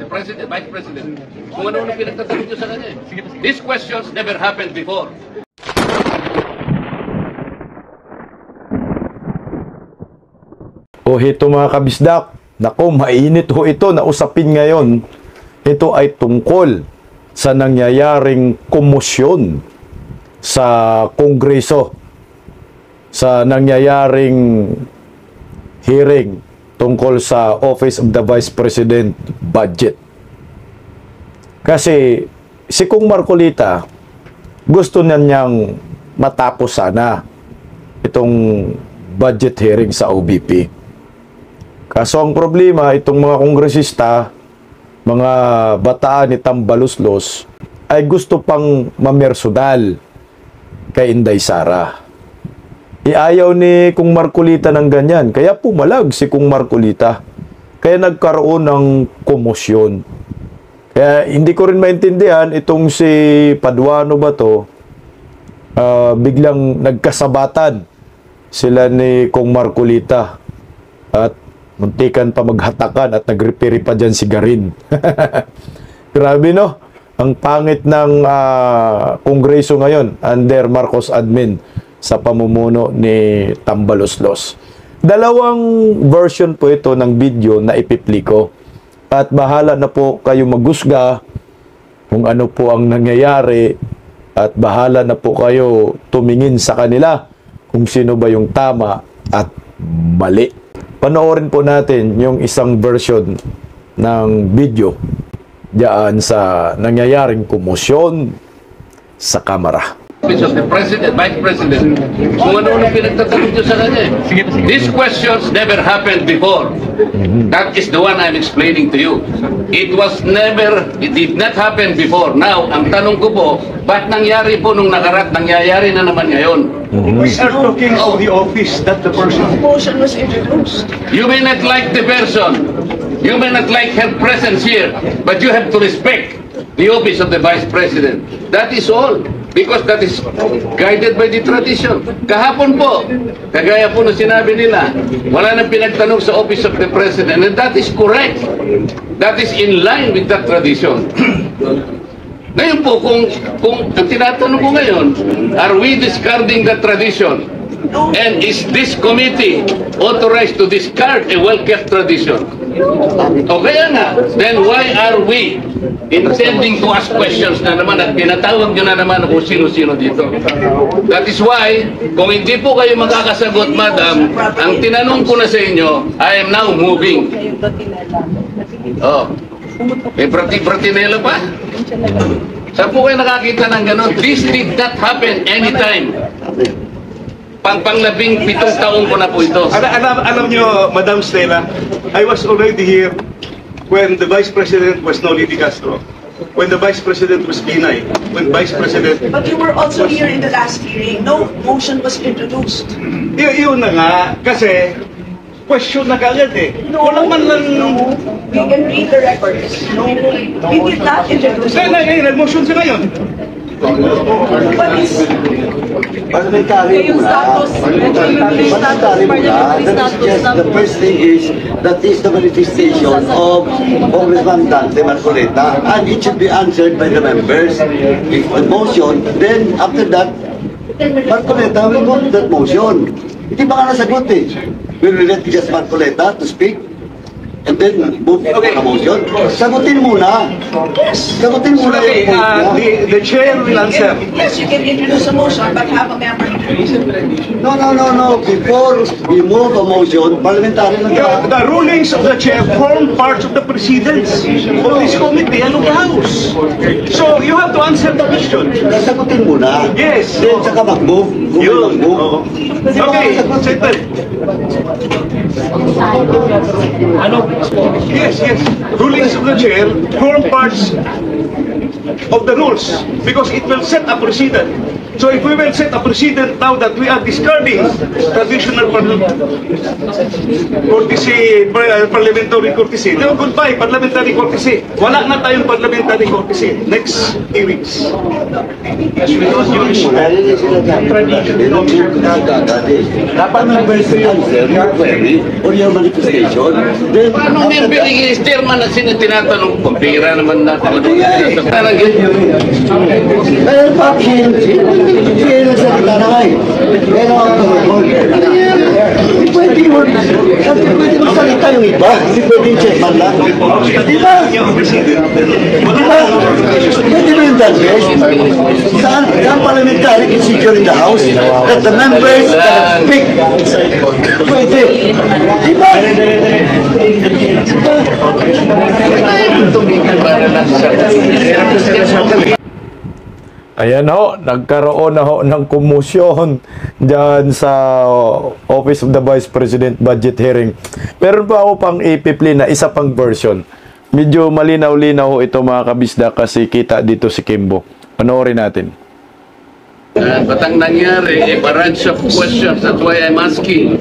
President, Vice President, kung ano-ano pinagtatanong nyo sa kanya. These questions never happened before. O ito mga kabisdak, nako mainit ho ito na usapin ngayon. Ito ay tungkol sa nangyayaring komosyon sa Kongreso, sa nangyayaring hearing tungkol sa Office of the Vice President budget. Kasi si Kong Marcolita gusto na niyang matapos sana itong budget hearing sa OVP. Kaso ang problema, itong mga kongresista, mga bataan ni Tambaluslos, ay gusto pang mamersonal kay Inday Sara. Iayaw ni Kong Marcolita ng ganyan, kaya pumalag si Kong Marcolita. Kaya nagkaroon ng komosyon. Kaya hindi ko rin maintindihan, itong si Paduano ba to, biglang nagkasabatan sila ni Kong Marcolita. At muntikan pa maghatakan at nagrepere pa dyan si Garin. Grabe no? Ang pangit ng Kongreso ngayon under Marcos admin sa pamumuno ni Tambaluslos. Dalawang version po ito ng video na ipipliko. At bahala na po kayo magusga kung ano po ang nangyayari at bahala na po kayo tumingin sa kanila kung sino ba yung tama at mali. Panoorin po natin yung isang version ng video diyan sa nangyayaring komosyon sa Kamara. Office of the President, Vice President, kung ano-ano pinagtatanong nyo sa kanya. These questions never happened before. That is the one I'm explaining to you. It did not happen before. Now, ang tanong ko po, ba't nangyari po nung nakarap, nangyayari na naman ngayon? We are talking of the office, that the person. Motion was introduced. You may not like the person, you may not like her presence here, but you have to respect the office of the Vice President. That is all. Because that is guided by the tradition. Kahapon po, kagaya po na sinabi nila, wala nang pinagtanong sa Office of the President, and that is correct. That is in line with that tradition. Ngayon po, kung ang tinatanong ko ngayon, are we discarding that tradition? And is this committee authorized to discard a well-kept tradition? O kaya nga, then why are we intending to ask questions na naman at pinatawag nyo na naman kung sino-sino dito? That is why, kung hindi po kayo makakasagot, madam, ang tinanong ko na sa inyo, I am now moving. Oh, may pratinela pa? Saan po kayo nakakita ng ganon? This did not happen anytime. Panglabing 7 taon ko na po ito. Alam nyo, Madam Stella, I was already here when the Vice President was Noli Di Castro, when the Vice President was Binay, when Vice President... But you were also here in the last hearing. No motion was introduced. Yun na nga, kasi question na kagad eh. Walang man lang... No, we can read the records. No, we did not introduce. Nag-motion siya ngayon. But it's... Parliamentary mula. Parliamentary mula. The first thing is that is the manifestation of Congressman Dante Marcolita, and it should be answered by the members. If the motion, then after that, Marcolita will vote that motion. Hindi ba nga nasagot eh? Will we let just Marcolita to speak? And then move to the motion? Sagutin muna. Sagutin muna yung point niya. The chair will answer. Yes, you can introduce a motion, but have a member introduce it. No. Before we move a motion, parliamentary lang ka. The rulings of the chair form parts of the precedence of this committee and of the House. So you have to answer the question. Sagutin muna. Yes. Then saka mag-move. Yun. Move. Okay, settle. Yes. Rulings of the chair form parts of the rules because it will set a precedent. So if we will set a precedent now that we are discarding traditional parliamentary courtesy, no, goodbye parliamentary courtesy. Wala na tayong parliamentary courtesy next hearings. Dapat members answer your query or your manifestation. Then, Paano yung binigay chairman na tinatanong ko? Pira naman natin. Kaya pa, siya yung salita na kayo. Kaya naman ito report. Pwede mo salita yung iba. Hindi pwede chairman lang. Di ba? Di ba? Pwede mo yung dagres. Saan parliamentary procedure in the House that the members can speak. Pwede. Di ba? Ayan ho, nagkaroon na ho ng kumusyon dyan sa Office of the Vice President budget hearing. Meron pa ako pang ipiplay na isa pang version. Medyo malinaw-linaw ho ito mga kabisda kasi kita dito si Kimbo. Panoorin natin. Ba't ang nangyari, a barrage of questions. That's why I'm asking.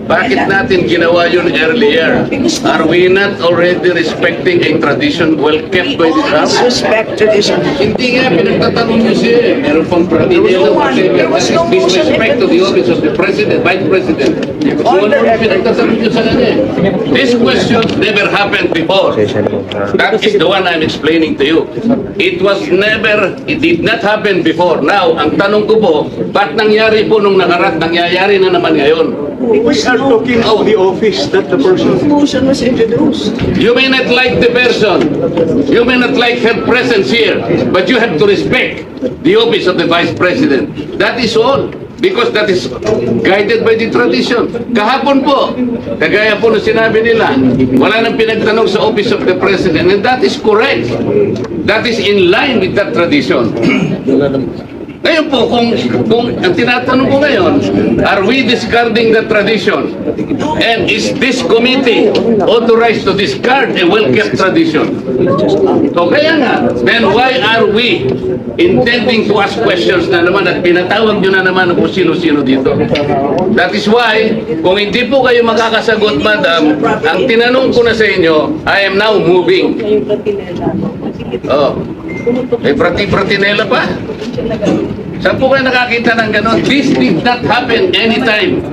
Bakit natin ginawa yun earlier? Are we not already respecting a tradition well kept by this House? Respect tradition. Hindi nga, pinagtatanong nyo siya. Meron pang pradinela disrespect to the office of the President, Vice President. Kung ano pinagtatanong nyo sa kanya. These questions never happened before. That is the one I'm explaining to you. It did not happen before. Now, ang tanong ko po, ba't nangyari po nung nakaraan, nangyayari na naman ngayon? We are talking of the office, not the person. Motion was introduced. You may not like the person, you may not like her presence here, but you have to respect the office of the Vice President. That is all. Because that is guided by the tradition. Kahapon po, kagaya po na sinabi nila, wala nang pinagtanong sa office of the President, and that is correct. That is in line with that tradition. Ngayon po, kung ang tinatanong ko ngayon, are we discarding the tradition? And is this committee authorized to discard a well-kept tradition? So kaya nga, then why are we intending to ask questions na naman at pinatawag nyo na naman kung sino-sino dito? That is why, kung hindi po kayo makakasagot, madam, ang tinanong ko na sa inyo, I am now moving. Oh. May pratinela pa? Saan po kayo nakakita ng gano'n? This did not happen anytime.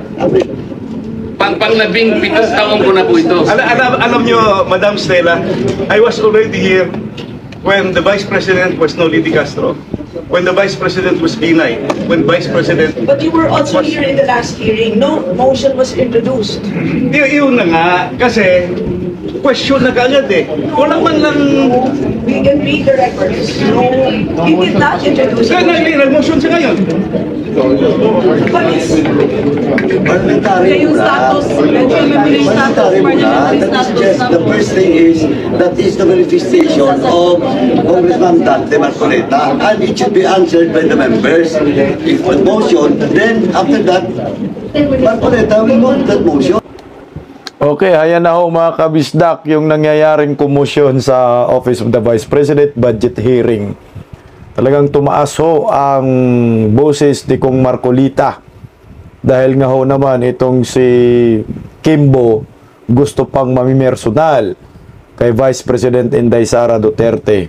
Pang-labing 7 taon ko na po ito. Alam nyo, Madam Stella, I was already here when the Vice President was Noli Di Castro, when the Vice President was Binay, when Vice President... But you were also here in the last hearing. No motion was introduced. Yun na nga, kasi question na kaagad eh. Wala man lang... We can read the records. No, he did not introduce Kaya it. nag-motion siya ngayon. But it's parliamentary yung status, parliamentary status, parliamentary status. The first thing is that is the manifestation of Congressman Dante Marcoleta, and it should be answered by the members. If a motion, then after that, Marcoleta will move that motion. Okay, ayan na ho mga kabisdak yung nangyayaring kumusyon sa Office of the Vice President budget hearing. Talagang tumaas ho ang boses ni Kong Marcolita dahil nga ho naman itong si Kimbo gusto pang mamimersonal kay Vice President Inday Sara Duterte.